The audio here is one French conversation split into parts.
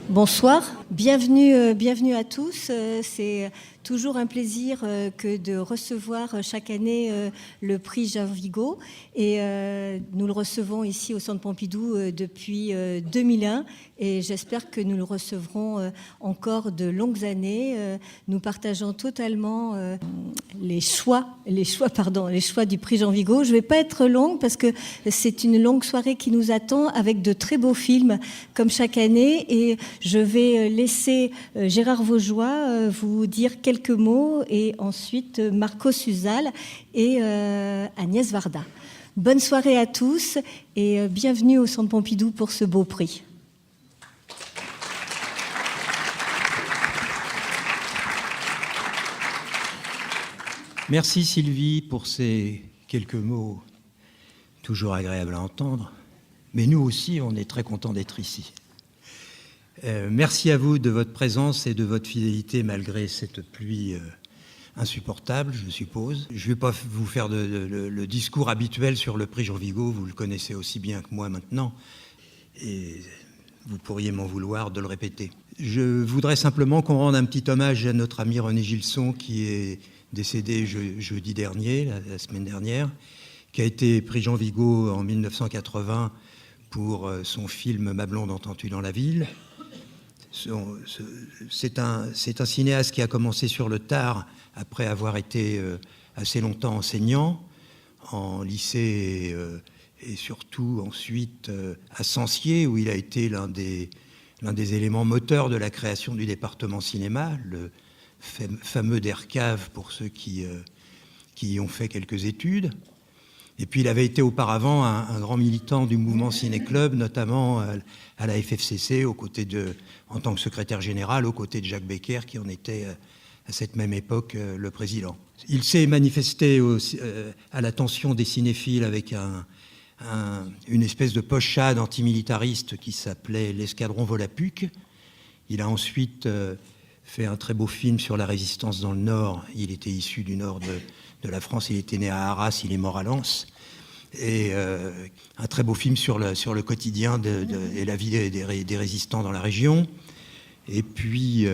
Bonsoir, bienvenue à tous. C'est toujours un plaisir que de recevoir chaque année le prix Jean Vigo. Et nous le recevons ici au Centre Pompidou depuis 2001 et j'espère que nous le recevrons encore de longues années. Nous partageons totalement les choix du prix Jean Vigo. Je ne vais pas être longue parce que c'est une longue soirée qui nous attend avec de très beaux films comme chaque année et je vais laisser Gérard Vaugeois vous dire quelques mots et ensuite Marco Suzal et Agnès Varda. Bonne soirée à tous et bienvenue au Centre Pompidou pour ce beau prix. Merci Sylvie pour ces quelques mots toujours agréables à entendre. Mais nous aussi, on est très contents d'être ici. Merci à vous de votre présence et de votre fidélité malgré cette pluie insupportable, je suppose. Je ne vais pas vous faire le discours habituel sur le prix Jean Vigo, vous le connaissez aussi bien que moi maintenant, et vous pourriez m'en vouloir de le répéter. Je voudrais simplement qu'on rende un petit hommage à notre ami René Gilson qui est décédé jeudi dernier, la semaine dernière, qui a été prix Jean Vigo en 1980 pour son film « Ma blonde entends-tu dans la ville ». C'est un cinéaste qui a commencé sur le tard après avoir été assez longtemps enseignant en lycée et surtout ensuite à Sancier où il a été l'un des éléments moteurs de la création du département cinéma, le fameux DERCAV pour ceux qui y ont fait quelques études. Et puis il avait été auparavant un grand militant du mouvement Ciné-Club, notamment à la FFCC, en tant que secrétaire général, aux côtés de Jacques Becker, qui en était à cette même époque le président. Il s'est manifesté à l'attention des cinéphiles avec une espèce de pochade antimilitariste qui s'appelait l'Escadron Volapük. Il a ensuite fait un très beau film sur la résistance dans le Nord. Il était issu du Nord de la France, il était né à Arras, il est mort à Lens. Et un très beau film sur le quotidien et la vie des résistants dans la région. Et puis,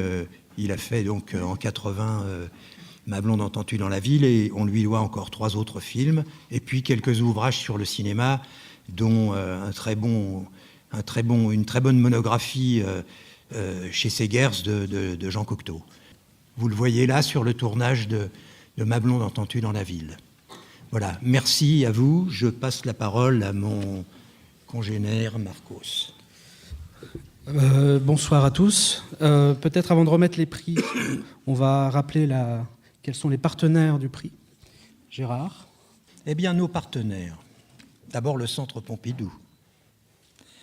il a fait donc en 80 Ma blonde entends-tu dans la ville, et on lui doit encore 3 autres films. Et puis quelques ouvrages sur le cinéma, dont une très bonne monographie chez Segers de Jean Cocteau. Vous le voyez là sur le tournage de Ma blonde entends-tu dans la ville. Voilà, merci à vous. Je passe la parole à mon congénère Marcos. Bonsoir à tous. Peut-être avant de remettre les prix, on va rappeler quels sont les partenaires du prix. Gérard. Eh bien, nos partenaires. D'abord le Centre Pompidou,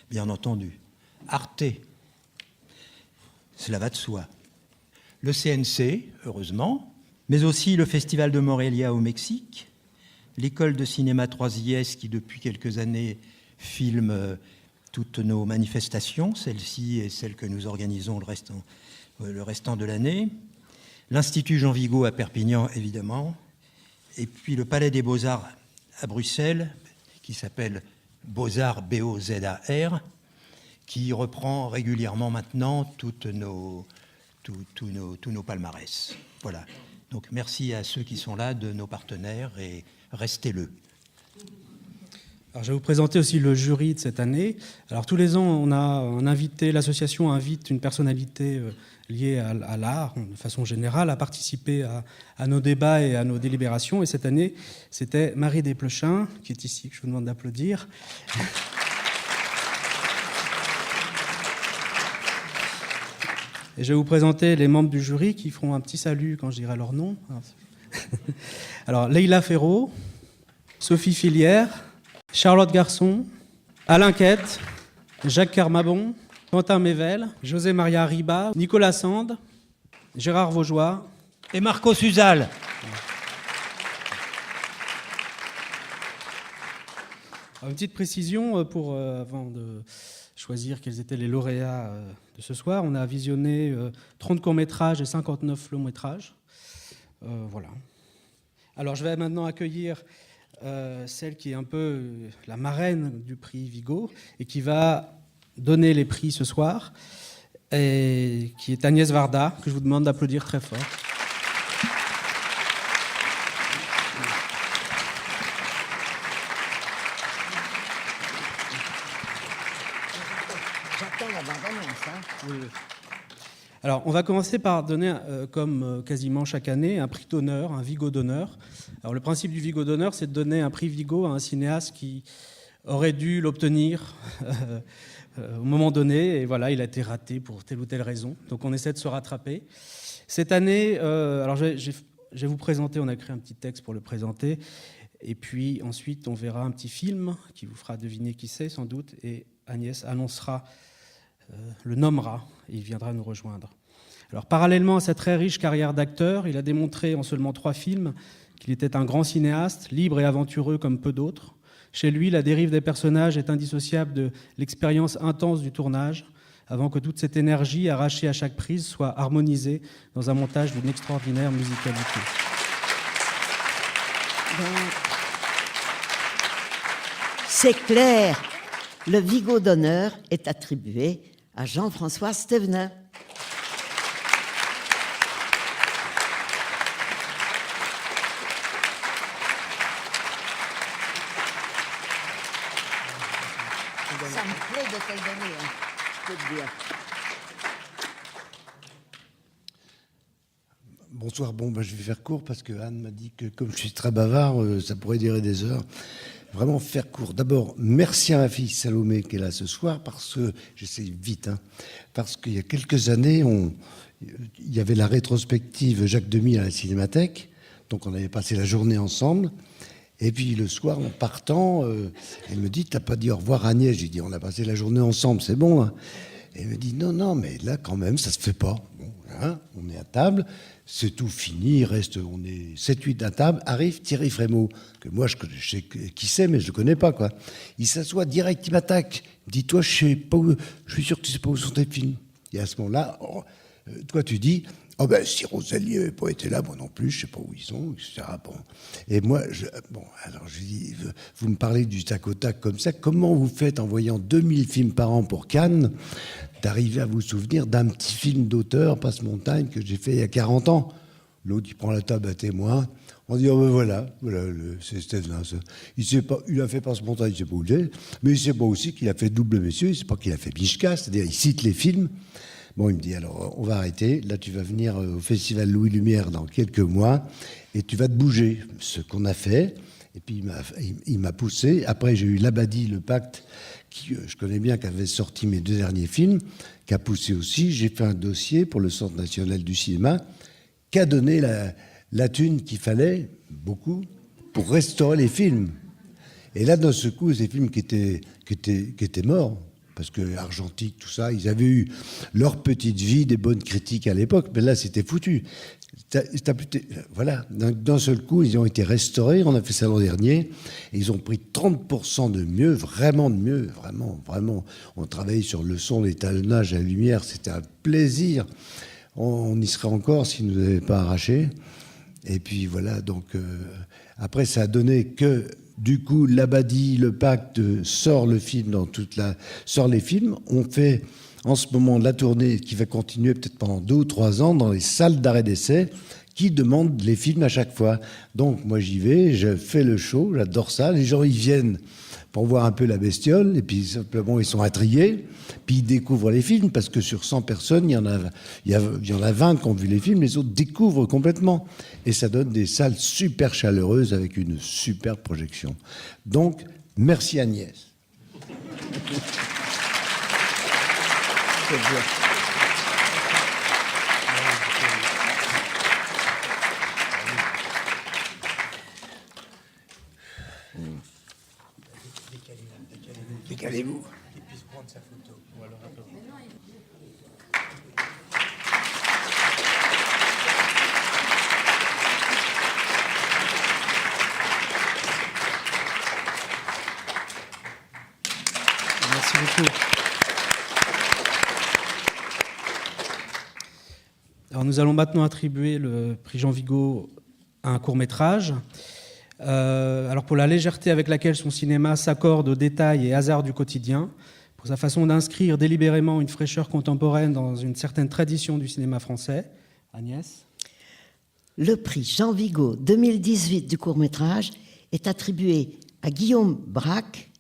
bien entendu. Arte, cela va de soi. Le CNC, heureusement, mais aussi le Festival de Morelia au Mexique, l'École de cinéma 3IS qui, depuis quelques années, filme toutes nos manifestations, celles-ci et celles que nous organisons le restant de l'année, l'Institut Jean Vigo à Perpignan, évidemment, et puis le Palais des Beaux-Arts à Bruxelles, qui s'appelle Beaux-Arts, B-O-Z-A-R, qui reprend régulièrement maintenant tous nos palmarès. Voilà. Donc merci à ceux qui sont là, de nos partenaires, et restez-le. Alors, je vais vous présenter aussi le jury de cette année. Alors, tous les ans, on a un invité, l'association invite une personnalité liée à l'art, de façon générale, à participer à nos débats et à nos délibérations. Et cette année, c'était Marie Desplechin, qui est ici, que je vous demande d'applaudir. Et je vais vous présenter les membres du jury qui feront un petit salut quand je dirai leur nom. Alors, Leïla Ferro, Sophie Filière, Charlotte Garçon, Alain Quette, Jacques Carmabon, Quentin Mével, José Maria Riba, Nicolas Sand, Gérard Vaugeois et Marco Suzal. Une petite précision avant de choisir quels étaient les lauréats de ce soir. On a visionné 30 courts-métrages et 59 longs-métrages. Voilà. Alors je vais maintenant accueillir celle qui est un peu la marraine du prix Vigo et qui va donner les prix ce soir. et qui est Agnès Varda, que je vous demande d'applaudir très fort. J'attends la bande-annonce, hein. Oui. Alors, on va commencer par donner, comme quasiment chaque année, un prix d'honneur, un Vigo d'honneur. Alors, le principe du Vigo d'honneur, c'est de donner un prix Vigo à un cinéaste qui aurait dû l'obtenir au moment donné, et voilà, il a été raté pour telle ou telle raison. Donc, on essaie de se rattraper. Cette année, alors je vais vous présenter, on a écrit un petit texte pour le présenter, et puis ensuite, on verra un petit film qui vous fera deviner qui c'est, sans doute, et Agnès annoncera, le nommera, et il viendra nous rejoindre. Alors, parallèlement à cette très riche carrière d'acteur, il a démontré en seulement 3 films qu'il était un grand cinéaste, libre et aventureux comme peu d'autres. Chez lui, la dérive des personnages est indissociable de l'expérience intense du tournage, avant que toute cette énergie arrachée à chaque prise soit harmonisée dans un montage d'une extraordinaire musicalité. C'est clair, le Vigo d'honneur est attribué à Jean-François Stévenin. Ça me plaît de te le donner, hein, je peux te dire. Bonsoir, je vais faire court parce que Anne m'a dit que comme je suis très bavard, ça pourrait durer des heures. Vraiment faire court. D'abord, merci à ma fille Salomé qui est là ce soir, parce que, j'essaie vite, hein, parce qu'il y a quelques années, il y avait la rétrospective Jacques Demy à la Cinémathèque, donc on avait passé la journée ensemble. Et puis le soir, en partant, elle me dit, t'as pas dit au revoir Agnès? J'ai dit, on a passé la journée ensemble, c'est bon. Hein. Et elle me dit, non, mais là quand même, ça se fait pas. Bon, hein, on est à table, c'est tout fini, on est 7-8 à table, arrive Thierry Frémaux, que moi je sais qui c'est, mais je le connais pas, quoi. Il s'assoit direct, il m'attaque. Il me dit, toi, je suis sûr que tu sais pas où sont tes films. Et à ce moment-là, toi tu dis, oh ben, si Rosalie n'avait pas été là, moi non plus, je sais pas où ils sont, etc. Bon. Et moi, alors je dis, vous me parlez du tac au tac comme ça, comment vous faites en voyant 2000 films par an pour Cannes, d'arriver à vous souvenir d'un petit film d'auteur, Passe-Montagne, que j'ai fait il y a 40 ans? L'autre, il prend la table à témoin. On dit, oh ben voilà, c'est Stévenin. Il a fait Passe-Montagne, il sait pas où il est, mais il sait pas aussi qu'il a fait Double Messieurs, il sait pas qu'il a fait Mishka, c'est-à-dire il cite les films. Bon, il me dit, alors, on va arrêter. Là, tu vas venir au Festival Louis Lumière dans quelques mois et tu vas te bouger. Ce qu'on a fait. Et puis, il m'a poussé. Après, j'ai eu Labadie, Le Pacte, qui, je connais bien, qui avait sorti mes 2 derniers films, qui a poussé aussi. J'ai fait un dossier pour le Centre national du cinéma, qui a donné la thune qu'il fallait, beaucoup, pour restaurer les films. Et là, d'un seul coup, ces films qui étaient morts, parce que Argentique, tout ça, ils avaient eu leur petite vie, des bonnes critiques à l'époque, mais là, c'était foutu. Voilà, d'un seul coup, ils ont été restaurés, on a fait ça l'an dernier, et ils ont pris 30% de mieux, vraiment de mieux, vraiment. On travaillait sur le son, l'étalonnage, la lumière, c'était un plaisir. On y serait encore s'ils ne nous avaient pas arrachés. Et puis voilà, donc après, ça a donné que... Du coup, Labadie, Le Pacte sort le film sort les films. On fait en ce moment la tournée qui va continuer peut-être pendant 2 ou 3 ans dans les salles d'arrêt d'essai qui demandent les films à chaque fois. Donc moi j'y vais, je fais le show, j'adore ça. Les gens ils viennent pour voir un peu la bestiole et puis simplement ils sont intrigués. Puis ils découvrent les films parce que sur 100 personnes, il y en a 20 qui ont vu les films, les autres découvrent complètement. Et ça donne des salles super chaleureuses avec une super projection. Donc, merci Agnès. Décalez-vous. Qu'il puisse prendre sa photo. Ou alors un peu. Merci beaucoup. Alors nous allons maintenant attribuer le prix Jean Vigo à un court-métrage. Alors pour la légèreté avec laquelle son cinéma s'accorde aux détails et hasards du quotidien, pour sa façon d'inscrire délibérément une fraîcheur contemporaine dans une certaine tradition du cinéma français. Agnès? Le prix Jean Vigo 2018 du court-métrage est attribué à Guillaume Braque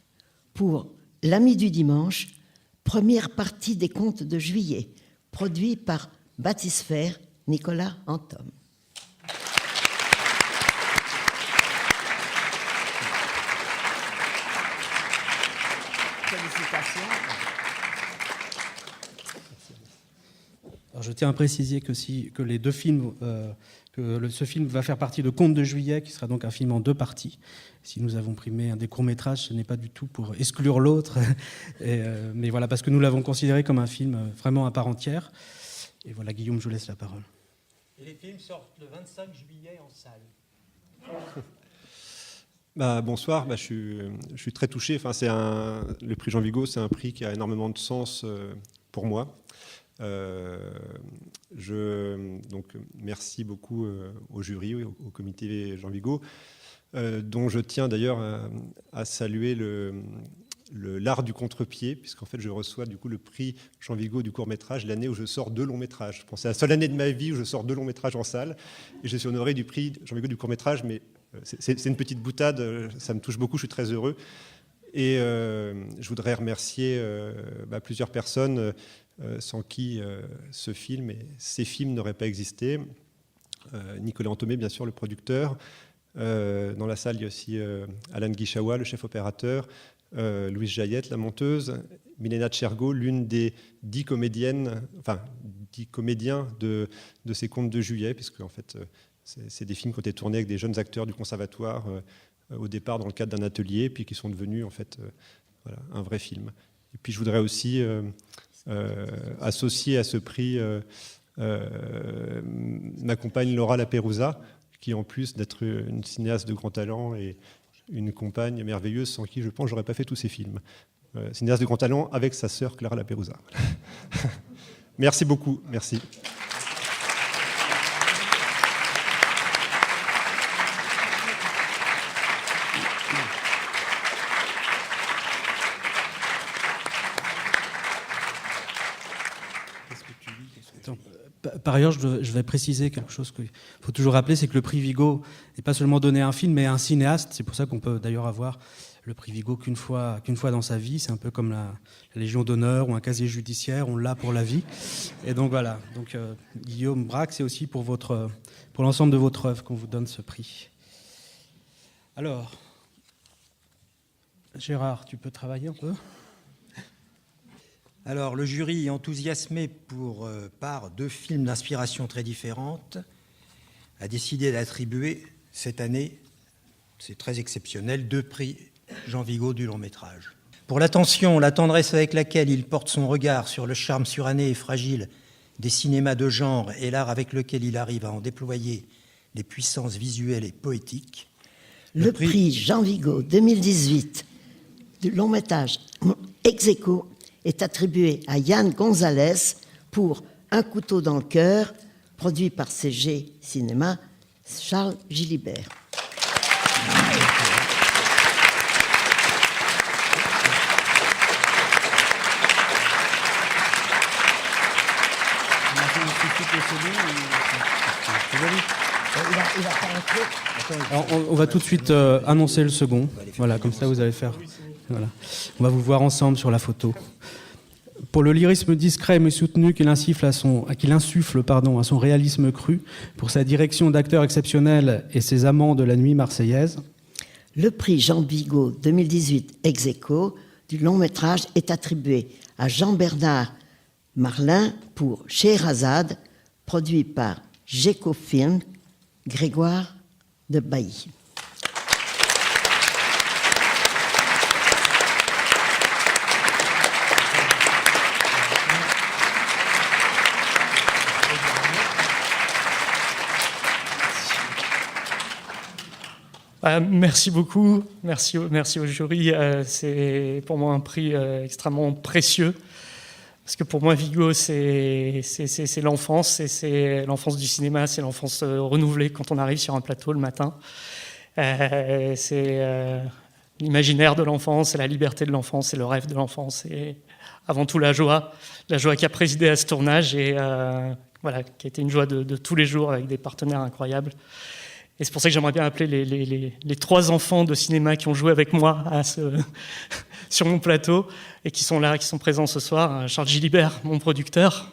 pour L'Ami du dimanche, première partie des contes de juillet, produit par Bathysphère, Nicolas Antome. Félicitations. Alors, je tiens à préciser que les deux films, ce film va faire partie de Contes de juillet, qui sera donc un film en 2 parties. Si nous avons primé un des courts-métrages, ce n'est pas du tout pour exclure l'autre, mais voilà, parce que nous l'avons considéré comme un film vraiment à part entière. Et voilà, Guillaume, je vous laisse la parole. Et les films sortent le 25 juillet en salle. Bonsoir, je suis très touché. Enfin, le prix Jean Vigo, c'est un prix qui a énormément de sens pour moi. Donc, merci beaucoup au jury, au comité Jean Vigo, dont je tiens d'ailleurs à saluer l'art du contre-pied, puisqu'en fait je reçois du coup le prix Jean Vigo du court-métrage l'année où je sors 2 longs métrages. Je pense que c'est la seule année de ma vie où je sors 2 longs métrages en salle, et je suis honoré du prix Jean Vigo du court-métrage, mais c'est une petite boutade, ça me touche beaucoup, je suis très heureux. Et je voudrais remercier plusieurs personnes sans qui ce film et ces films n'auraient pas existé. Nicolas Antomé, bien sûr, le producteur. Dans la salle, il y a aussi Alan Guichawa, le chef opérateur, Louise Jaillette, la monteuse, Milena Tchergo, l'une des 10 comédiens de ces contes de juillet, puisque en fait, c'est des films qui ont été tournés avec des jeunes acteurs du conservatoire au départ dans le cadre d'un atelier, puis qui sont devenus en fait un vrai film. Et puis je voudrais aussi associer à ce prix ma compagne Laura Laperouza, qui en plus d'être une cinéaste de grand talent et une compagne merveilleuse sans qui je pense j'aurais pas fait tous ces films. Cinéaste de grand talent avec sa sœur Clara Laperouza. Merci beaucoup, merci. Par ailleurs, je vais préciser quelque chose qu'il faut toujours rappeler, c'est que le prix Vigo n'est pas seulement donné à un film, mais à un cinéaste. C'est pour ça qu'on peut d'ailleurs avoir le prix Vigo qu'une fois dans sa vie. C'est un peu comme la Légion d'honneur ou un casier judiciaire, on l'a pour la vie. Et donc voilà, Guillaume Braque, c'est aussi pour l'ensemble de votre œuvre qu'on vous donne ce prix. Alors, Gérard, tu peux travailler un peu ? Alors, le jury, enthousiasmé par 2 films d'inspiration très différentes, a décidé d'attribuer cette année, c'est très exceptionnel, 2 prix Jean Vigo du long métrage. Pour l'attention, la tendresse avec laquelle il porte son regard sur le charme suranné et fragile des cinémas de genre et l'art avec lequel il arrive à en déployer les puissances visuelles et poétiques. Le prix Jean Vigo 2018 du long métrage Ex Aequo est attribué à Yann Gonzalez pour Un couteau dans le cœur, produit par CG Cinéma, Charles Gilibert. Alors, on va tout de suite annoncer le second. Voilà, comme ça vous allez faire. Voilà. On va vous voir ensemble sur la photo. Pour le lyrisme discret mais soutenu qu'il insuffle à son réalisme cru, pour sa direction d'acteur exceptionnelle et ses amants de la nuit marseillaise. Le prix Jean Vigo 2018 Ex Aequo du long métrage est attribué à Jean-Bernard Marlin pour Scheherazade, produit par Geco Film, Grégoire de Bailly. Merci beaucoup, merci au jury. C'est pour moi un prix extrêmement précieux, parce que pour moi Vigo c'est l'enfance, et c'est l'enfance du cinéma, c'est l'enfance renouvelée quand on arrive sur un plateau le matin. C'est l'imaginaire de l'enfance, c'est la liberté de l'enfance, c'est le rêve de l'enfance, et avant tout la joie qui a présidé à ce tournage, et voilà, qui a été une joie de tous les jours avec des partenaires incroyables. Et c'est pour ça que j'aimerais bien appeler les 3 enfants de cinéma qui ont joué avec moi sur mon plateau et qui sont là, qui sont présents ce soir. Charles Gilibert, mon producteur.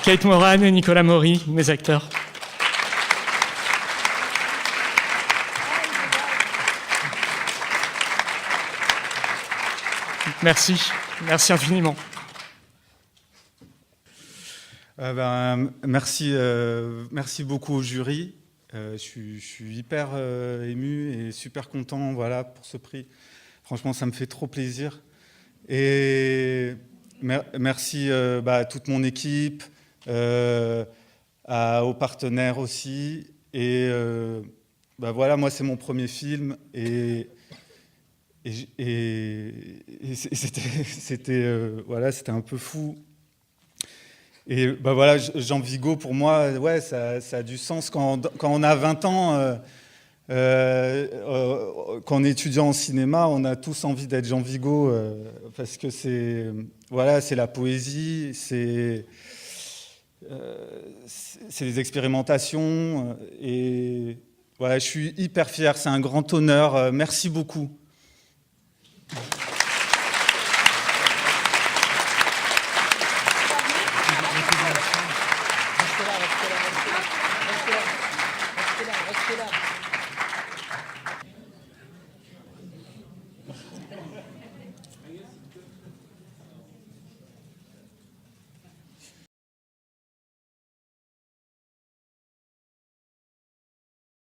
Kate Moran et Nicolas Maury, mes acteurs. Merci infiniment. Merci beaucoup au jury. Je suis hyper ému et super content, voilà, pour ce prix. Franchement, ça me fait trop plaisir. Et merci à toute mon équipe, aux partenaires aussi. Et voilà, moi, c'est mon premier film et c'était un peu fou. Et voilà, Jean Vigo, pour moi, ouais, ça a du sens. Quand on a 20 ans, quand on est étudiant en cinéma, on a tous envie d'être Jean Vigo, parce que c'est la poésie, c'est les expérimentations. Et voilà, je suis hyper fier, c'est un grand honneur. Merci beaucoup. Restez là.